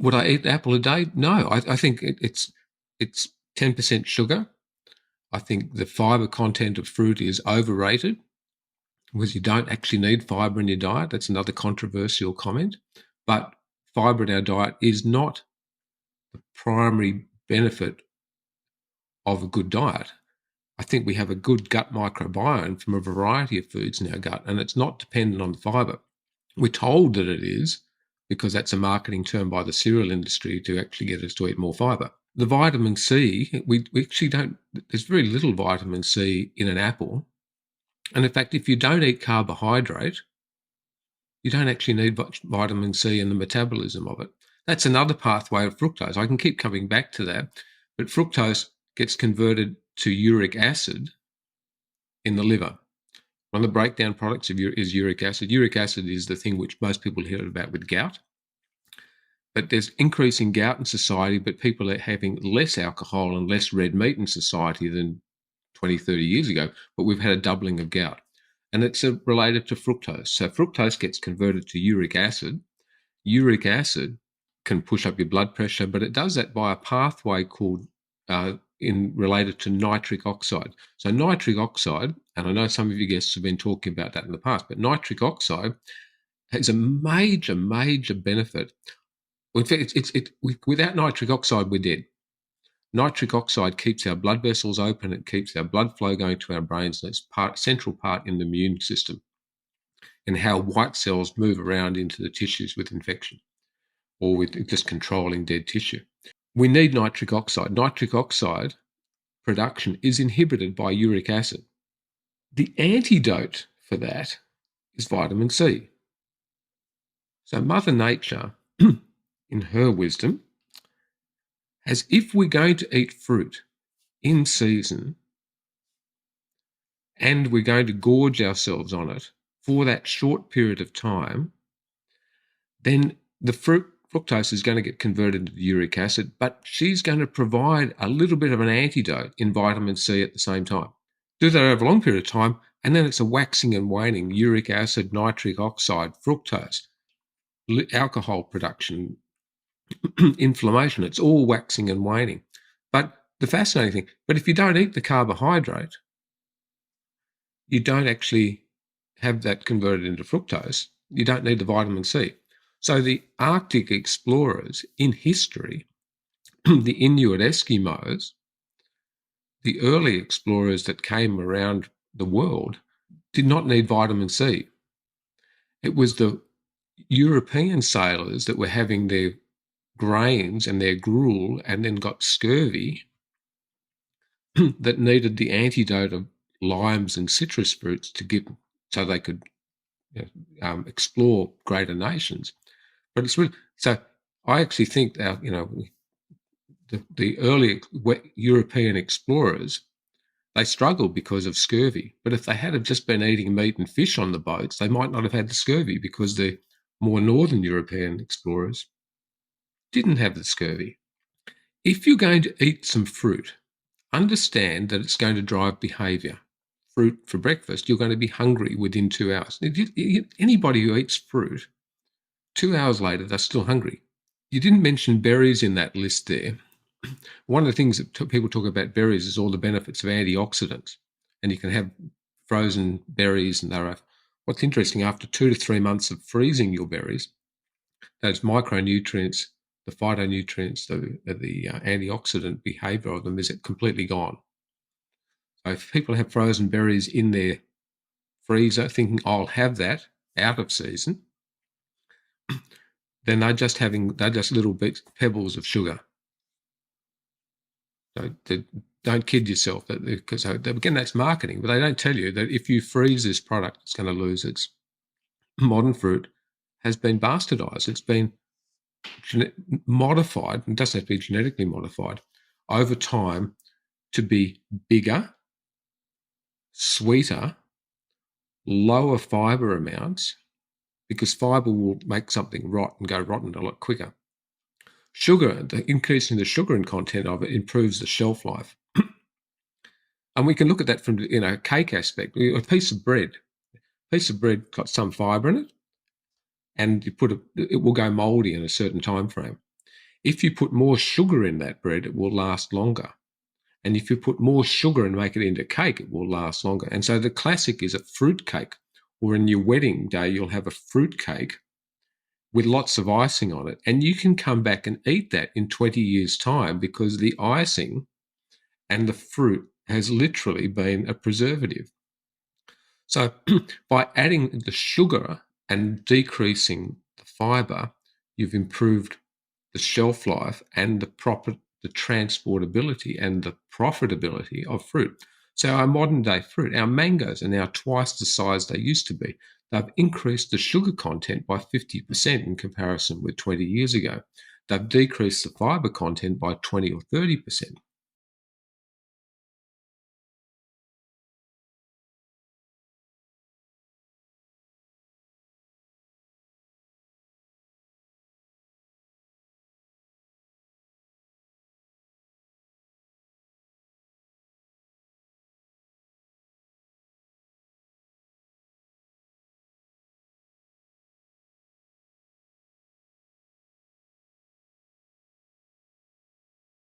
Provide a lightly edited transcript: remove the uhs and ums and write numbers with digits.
Would I eat an apple a day? No. I think it's 10% sugar. I think the fibre content of fruit is overrated because you don't actually need fibre in your diet. That's another controversial comment. But fibre in our diet is not the primary benefit of a good diet. I think we have a good gut microbiome from a variety of foods in our gut, and it's not dependent on the fibre. We're told that it is because that's a marketing term by the cereal industry to actually get us to eat more fibre. The vitamin C, we actually don't, there's very little vitamin C in an apple. And in fact, if you don't eat carbohydrate, you don't actually need vitamin C in the metabolism of it. That's another pathway of fructose. I can keep coming back to that, but fructose gets converted to uric acid in the liver. One of the breakdown products is uric acid. Uric acid is the thing which most people hear about with gout. But there's increasing gout in society, but people are having less alcohol and less red meat in society than 20, 30 years ago, but we've had a doubling of gout. And it's related to fructose. So fructose gets converted to uric acid. Uric acid can push up your blood pressure, but it does that by a pathway called related to nitric oxide. So nitric oxide, and I know some of you guests have been talking about that in the past, but nitric oxide has a major, major benefit. In fact, without nitric oxide, we're dead. Nitric oxide keeps our blood vessels open. It keeps our blood flow going to our brains, and it's central part in the immune system and how white cells move around into the tissues with infection or with just controlling dead tissue. We need nitric oxide. Nitric oxide production is inhibited by uric acid. The antidote for that is vitamin C. So Mother Nature, in her wisdom, as if we're going to eat fruit in season and we're going to gorge ourselves on it for that short period of time, then the fructose is going to get converted into uric acid, but she's going to provide a little bit of an antidote in vitamin C at the same time. Do that over a long period of time, and then it's a waxing and waning uric acid, nitric oxide, fructose, alcohol production, inflammation. It's all waxing and waning. But the fascinating thing, but if you don't eat the carbohydrate, you don't actually have that converted into fructose. You don't need the vitamin C. So the Arctic explorers in history, the Inuit Eskimos, the early explorers that came around the world did not need vitamin C. It was the European sailors that were having their grains and their gruel and then got scurvy that needed the antidote of limes and citrus fruits to give so they could explore greater nations. But it's really, so I actually think that, the early European explorers, they struggled because of scurvy. But if they had just been eating meat and fish on the boats, they might not have had the scurvy because the more northern European explorers didn't have the scurvy. If you're going to eat some fruit, understand that it's going to drive behaviour. Fruit for breakfast, you're going to be hungry within 2 hours. Anybody who eats fruit, 2 hours later, they're still hungry. You didn't mention berries in that list there. One of the things that people talk about berries is all the benefits of antioxidants. And you can have frozen berries, and what's interesting, after 2 to 3 months of freezing your berries, those micronutrients, the phytonutrients, the antioxidant behavior of them is completely gone. So if people have frozen berries in their freezer thinking, I'll have that out of season, then they're just little pebbles of sugar. So don't kid yourself, because again, that's marketing, but they don't tell you that if you freeze this product, it's going to lose its modern fruit has been bastardized. It's been modified, and doesn't have to be genetically modified, over time to be bigger, sweeter, lower fibre amounts, because fibre will make something rot and go rotten a lot quicker. Sugar, the increase in the sugar content of it improves the shelf life. And we can look at that from a cake aspect. A piece of bread got some fibre in it, and it will go mouldy in a certain time frame. If you put more sugar in that bread, it will last longer. And if you put more sugar and make it into cake, it will last longer. And so the classic is a fruit cake, or in your wedding day, you'll have a fruit cake with lots of icing on it. And you can come back and eat that in 20 years' time because the icing and the fruit has literally been a preservative. So by adding the sugar and decreasing the fiber, you've improved the shelf life and the transportability and the profitability of fruit. So our modern day fruit, our mangoes are now twice the size they used to be. They've increased the sugar content by 50% in comparison with 20 years ago. They've decreased the fiber content by 20 or 30%.